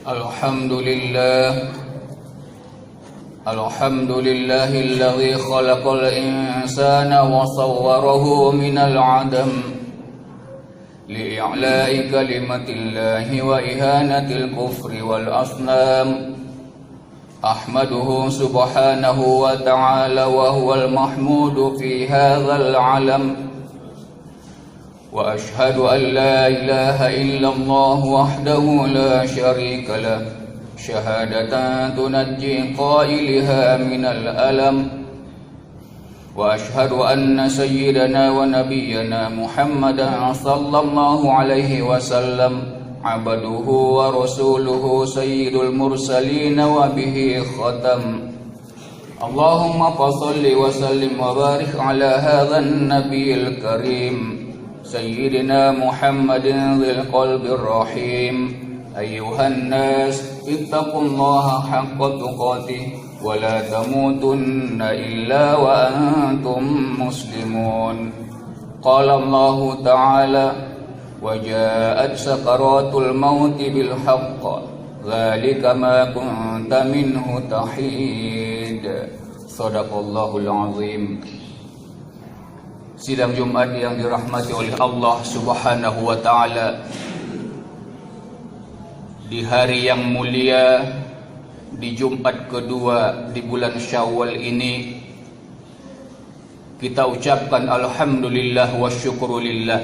Alhamdulillahilladzi khalaqal insana wa sawwarahu minal 'adam li'i'la'i kalimatillahi wa ihanatil kufri wal asnam. Ahmaduhu subhanahu wa ta'ala wa huwal mahmudu fi hadzal 'alam. Wa ashhadu an la ilaha illallah wahdahu la syarika lah, syahadatan tunajji qailaha minal alam. Wa ashhadu anna sayyidana wa nabiyyana Muhammadan sallallahu alaihi wasallam abduhu wa rasuluhu sayyidul mursalin wa bihi khatam. Allahumma fassalli wa sallim wa barik ala hadzal nabiyil karim sayyidina Muhammadin dzil qalbir rahim. Ayyuhan nas ittaqullaha haqqa tuqatih wa la tamutunna illa wa antum muslimun. Qala Allah ta'ala wa ja'at sakaratul mauti bil haqq dzalika ma kunta minhu tahid. Shadaqallahul azim. Sidang Jumat yang dirahmati oleh Allah Subhanahu wa ta'ala, di hari yang mulia, di Jumat kedua di bulan Syawal ini, kita ucapkan alhamdulillah wa syukurulillah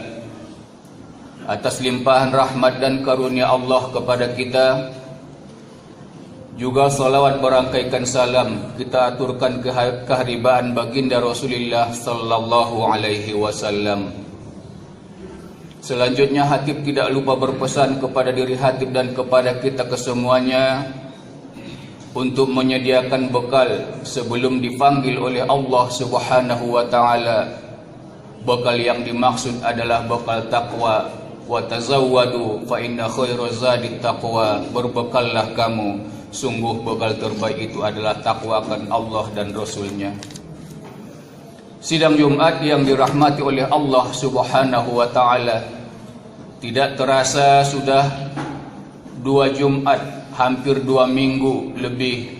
atas limpahan rahmat dan karunia Allah kepada kita. Juga salawat berangkaikan salam kita aturkan keharibaan baginda Rasulullah sallallahu alaihi wasallam. Selanjutnya Hatib tidak lupa berpesan kepada diri Hatib dan kepada kita kesemuanya untuk menyediakan bekal sebelum dipanggil oleh Allah Subhanahu wa taala. Bekal yang dimaksud adalah bekal takwa. Wa tazawwadu fa inna khairaz zadi taqwa. Berbekallah kamu, sungguh bekal terbaik itu adalah takwa akan Allah dan Rasulnya. Sidang Jumat yang dirahmati oleh Allah Subhanahu wa ta'ala, tidak terasa sudah 2 Jumat, hampir 2 minggu lebih,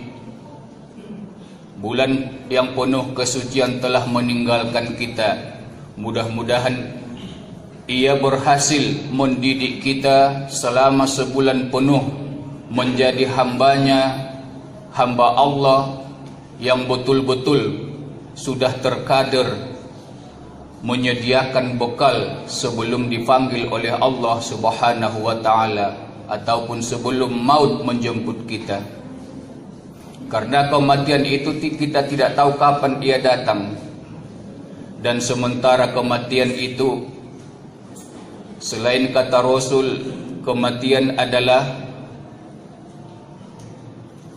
bulan yang penuh kesucian telah meninggalkan kita. Mudah-mudahan ia berhasil mendidik kita selama sebulan penuh menjadi hambanya, hamba Allah yang betul-betul sudah terkader menyediakan bekal sebelum dipanggil oleh Allah Subhanahu wa ta'ala ataupun sebelum maut menjemput kita. Karena kematian itu kita tidak tahu kapan ia datang. Dan sementara kematian itu, selain kata Rasul, kematian adalah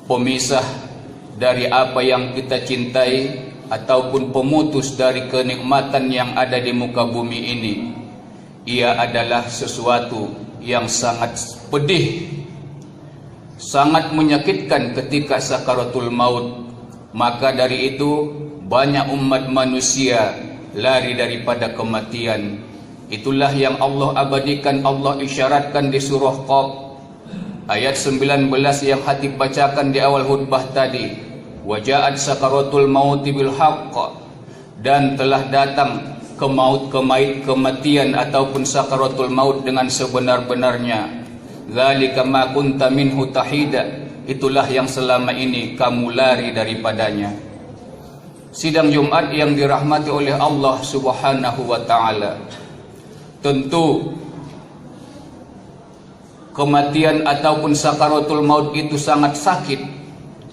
pemisah dari apa yang kita cintai ataupun pemutus dari kenikmatan yang ada di muka bumi ini. Ia adalah sesuatu yang sangat pedih, sangat menyakitkan ketika sakaratul maut. Maka dari itu banyak umat manusia lari daripada kematian. Itulah yang Allah abadikan, Allah isyaratkan di surah Qaf ayat 19 yang Hatib bacakan di awal khutbah tadi. Waja'at sakaratul mauti bil haqq, dan telah datang kematian ataupun sakaratul maut dengan sebenar-benarnya. Dzalika ma kunta minhu tahida, itulah yang selama ini kamu lari daripadanya. Sidang Jumat yang dirahmati oleh Allah Subhanahu wa ta'ala, tentu kematian ataupun sakaratul maut itu sangat sakit.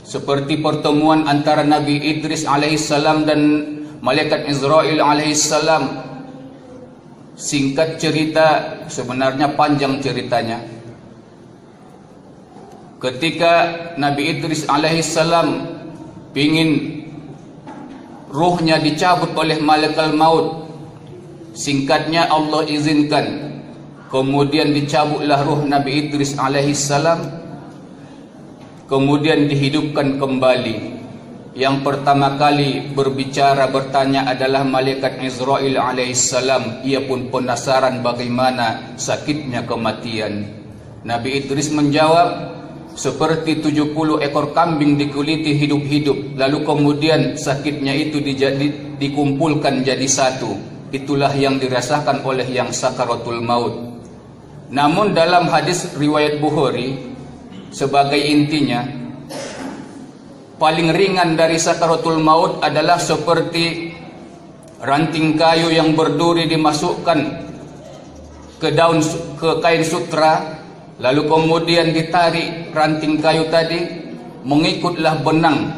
Seperti pertemuan antara Nabi Idris alaihissalam dan malaikat Israel alaihissalam. Singkat cerita, sebenarnya panjang ceritanya. Ketika Nabi Idris alaihissalam ingin ruhnya dicabut oleh malaikat maut, singkatnya Allah izinkan, kemudian dicabutlah ruh Nabi Idris alaihissalam. Kemudian dihidupkan kembali. Yang pertama kali berbicara bertanya adalah malaikat Israel alaihissalam. Ia pun penasaran bagaimana sakitnya kematian. Nabi Idris menjawab, seperti 70 ekor kambing dikuliti hidup-hidup, lalu kemudian sakitnya itu dikumpulkan jadi satu. Itulah yang dirasakan oleh yang sakaratul maut. Namun dalam hadis riwayat Bukhari, sebagai intinya, paling ringan dari sakaratul maut adalah seperti ranting kayu yang berduri dimasukkan ke kain sutra, lalu kemudian ditarik ranting kayu tadi, mengikutlah benang.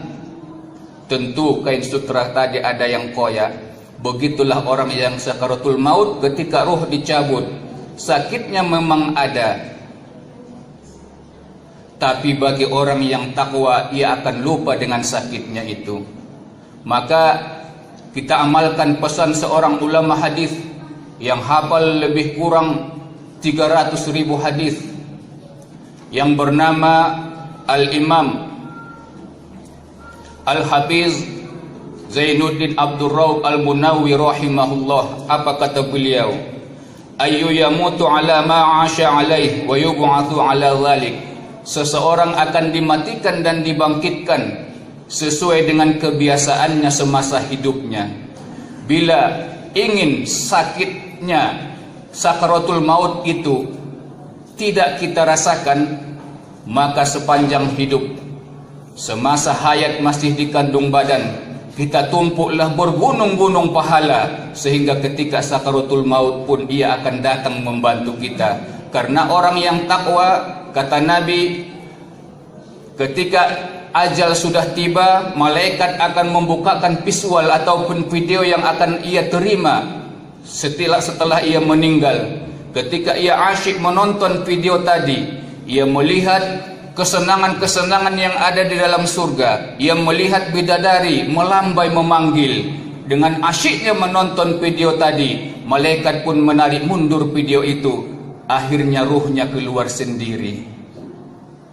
Tentu kain sutra tadi ada yang koyak. Begitulah orang yang sakaratul maut ketika roh dicabut. Sakitnya memang ada, tapi bagi orang yang takwa, ia akan lupa dengan sakitnya itu. Maka kita amalkan pesan seorang ulama hadis yang hafal lebih kurang 300.000 hadis, yang bernama Al-Imam Al-Hafiz Zainuddin Abdul Raub Al-Munawi rahimahullah. Apa kata beliau? Ayyu yamutu ala ma 'asha alaih wa yub'atsu ala dhalik. Seseorang akan dimatikan dan dibangkitkan sesuai dengan kebiasaannya semasa hidupnya. Bila ingin sakitnya sakaratul maut itu tidak kita rasakan, maka sepanjang hidup, semasa hayat masih di kandung badan, kita tumpuklah bergunung-gunung pahala, sehingga ketika sakaratul maut pun ia akan datang membantu kita. Karena orang yang takwa, kata Nabi, ketika ajal sudah tiba, malaikat akan membukakan visual ataupun video yang akan ia terima setelah ia meninggal. Ketika ia asyik menonton video tadi, ia melihat kesenangan-kesenangan yang ada di dalam surga. Ia melihat bidadari melambai memanggil. Dengan asyiknya menonton video tadi, malaikat pun menarik mundur video itu. Akhirnya ruhnya keluar sendiri.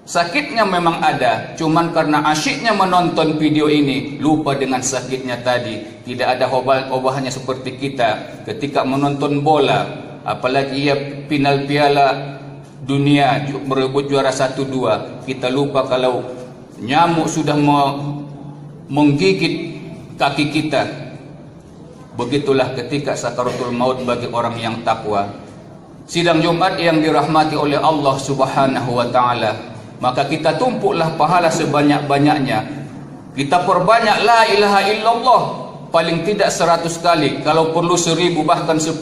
Sakitnya memang ada, cuman karena asyiknya menonton video ini, lupa dengan sakitnya tadi. Tidak ada obat-obatannya seperti kita ketika menonton bola, apalagi ia final piala dunia merebut juara 1-2, kita lupa kalau nyamuk sudah menggigit kaki kita. Begitulah ketika sakaratul maut bagi orang yang takwa. Sidang Jumat yang dirahmati oleh Allah Subhanahu wa taala, maka kita tumpuklah pahala sebanyak-banyaknya. Kita perbanyak la ilaha illallah, paling tidak 100 kali, kalau perlu 1000 bahkan 10.000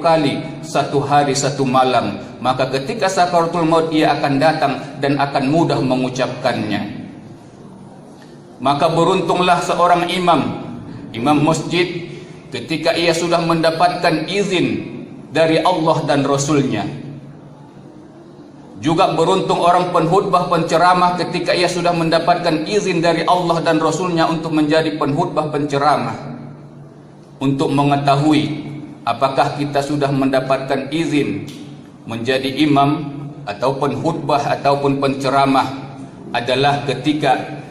kali, satu hari satu malam. Maka ketika sakaratul maut ia akan datang dan akan mudah mengucapkannya. Maka beruntunglah seorang imam masjid ketika ia sudah mendapatkan izin dari Allah dan Rasulnya. Juga beruntung orang penkhutbah penceramah ketika ia sudah mendapatkan izin dari Allah dan Rasulnya untuk menjadi penkhutbah penceramah, untuk mengetahui apakah kita sudah mendapatkan izin menjadi imam atau penkhutbah ataupun penceramah. Adalah ketika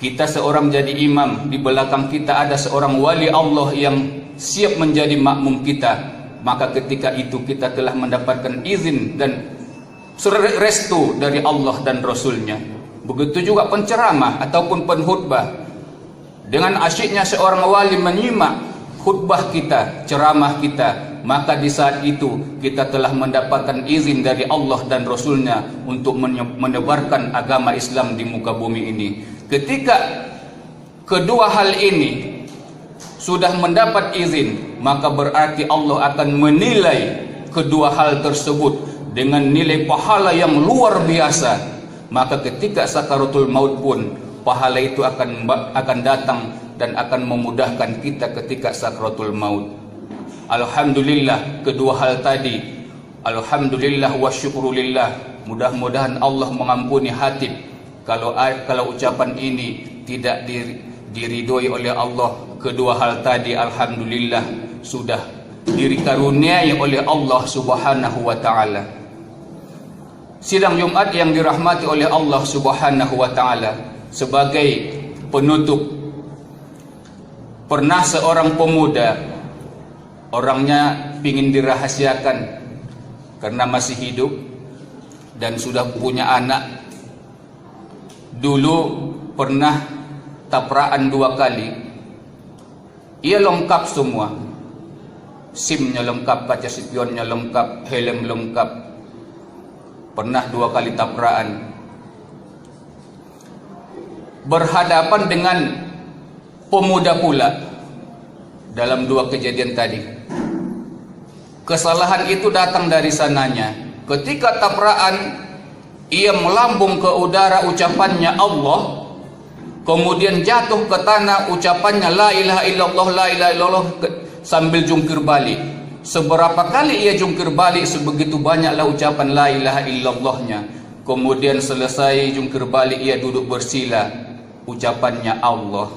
kita seorang jadi imam, di belakang kita ada seorang wali Allah yang siap menjadi makmum kita, maka ketika itu kita telah mendapatkan izin dan restu dari Allah dan Rasulnya. Begitu juga penceramah ataupun penkhutbah, dengan asyiknya seorang wali menyimak khutbah kita, ceramah kita, maka di saat itu kita telah mendapatkan izin dari Allah dan Rasulnya untuk menebarkan agama Islam di muka bumi ini. Ketika kedua hal ini sudah mendapat izin, maka berarti Allah akan menilai kedua hal tersebut dengan nilai pahala yang luar biasa. Maka ketika sakaratul maut pun pahala itu akan datang dan akan memudahkan kita ketika sakaratul maut. Alhamdulillah kedua hal tadi, alhamdulillah wa syukrulillah. Mudah-mudahan Allah mengampuni hatib kalau ucapan ini tidak diridhoi oleh Allah. Kedua hal tadi alhamdulillah sudah dikaruniai oleh Allah Subhanahu wa taala. Sidang Jumat yang dirahmati oleh Allah Subhanahu wa taala, sebagai penutup, pernah seorang pemuda, orangnya ingin dirahasiakan karena masih hidup dan sudah punya anak, dulu pernah tabrakan 2 kali. Ia lengkap semua, SIM-nya lengkap, kaca spionnya lengkap, helm lengkap. Pernah 2 kali tabrakan, berhadapan dengan pemuda pula dalam 2 kejadian tadi. Kesalahan itu datang dari sananya. Ketika tabrakan, ia melambung ke udara ucapannya Allah, kemudian jatuh ke tanah ucapannya la ilaha illallah, la ilaha illallah, sambil jungkir balik. Seberapa kali ia jungkir balik, sebegitu banyaklah ucapan la ilaha illallahnya. Kemudian selesai jungkir balik, ia duduk bersila, ucapannya Allah.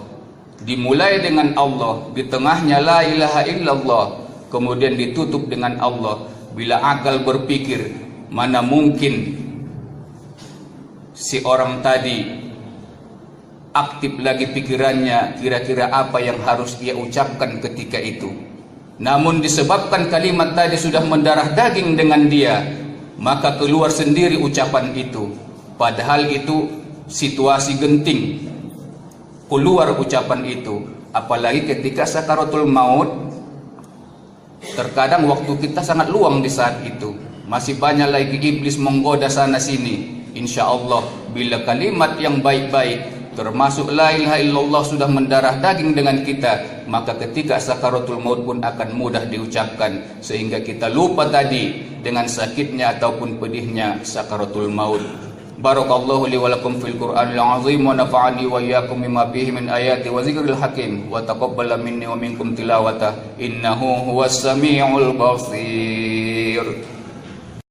Dimulai dengan Allah, di tengahnya la ilaha illallah, kemudian ditutup dengan Allah. Bila akal berpikir, mana mungkin si orang tadi aktif lagi pikirannya, kira-kira apa yang harus ia ucapkan ketika itu. Namun disebabkan kalimat tadi sudah mendarah daging dengan dia, maka keluar sendiri ucapan itu. Padahal itu situasi genting, keluar ucapan itu. Apalagi ketika sakaratul maut, terkadang waktu kita sangat luang di saat itu. Masih banyak lagi iblis menggoda sana sini. Insya Allah bila kalimat yang baik-baik termasuk la ilaha illallah sudah mendarah daging dengan kita, maka ketika sakaratul maut pun akan mudah diucapkan, sehingga kita lupa tadi dengan sakitnya ataupun pedihnya sakaratul maut. Barakallahu li wa lakum fil Qur'anil azim wa nafa'ani wa iyyakum bima fihi min ayati wa zikril hakim wa taqabbala minni wa minkum tilawata innahu huwas samiul basir.